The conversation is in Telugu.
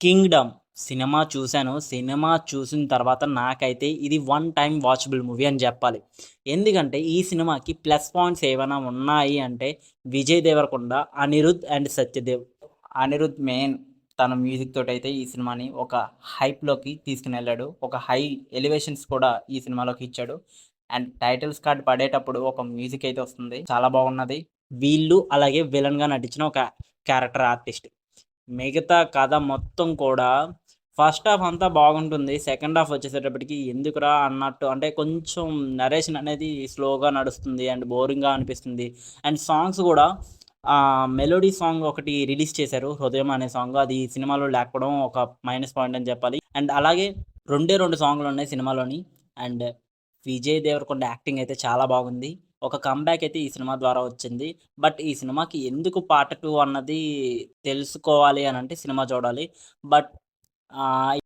'కింగ్డమ్' సినిమా చూసాను. సినిమా చూసిన తర్వాత నాకైతే ఇది వన్ టైమ్ వాచబుల్ మూవీ అని జెప్పాలి. ఎందుకంటే ఈ సినిమాకి ప్లస్ పాయింట్స్ ఏవైనా ఉన్నాయి అంటే విజయ్ దేవరకొండ, అనిరుద్ అండ్ సత్యదేవ్. అనిరుద్ మెయిన్ తన మ్యూజిక్ తోటైతే ఈ సినిమాని ఒక హైప్‌లోకి తీసుకొనెళ్ళాడు. ఒక హై ఎలివేషన్స్ కూడా ఈ సినిమాలోకి ఇచ్చాడు. అండ్ టైటిల్స్ కార్డ్ పడేటప్పుడు ఒక మ్యూజిక్ అయితే వస్తుంది. చాలా బాగున్నది. వీళ్ళు అలాగే విలన్‌గా నటించిన ఒక క్యారెక్టర్ ఆర్టిస్ట్. మిగతా కథ మొత్తం కూడా ఫస్ట్ హాఫ్ అంతా బాగుంటుంది. సెకండ్ హాఫ్ వచ్చేసేటప్పటికి ఎందుకురా అన్నట్టు అంటే కొంచెం నరేషన్ అనేది స్లోగా నడుస్తుంది అండ్ బోరింగ్‌గా అనిపిస్తుంది. అండ్ సాంగ్స్ గూడా మెలోడీ సాంగ్ ఒకటి రిలీజ్ చేశారు. 'హృదయం' అనే సాంగ్. అది సినిమాలో లేకపోవడం ఒక మైనస్ పాయింట్ అని చెప్పాలి. అండ్ అలాగే 2 సాంగ్‌లున్నాయి సినిమాలోని. అండ్ విజయ్ దేవరకొండ యాక్టింగ్ అయితే చాలా బాగుంది. ఒక కమ్‌బ్యాక్ అయితే ఈ సినిమా ద్వారా వచ్చింది. బట్ ఈ సినిమాకి ఎందుకు పార్ట్ 2 అన్నది తెలుసుకోవాలి అనంటే సినిమా చూడాలి. బట్ ఆహ్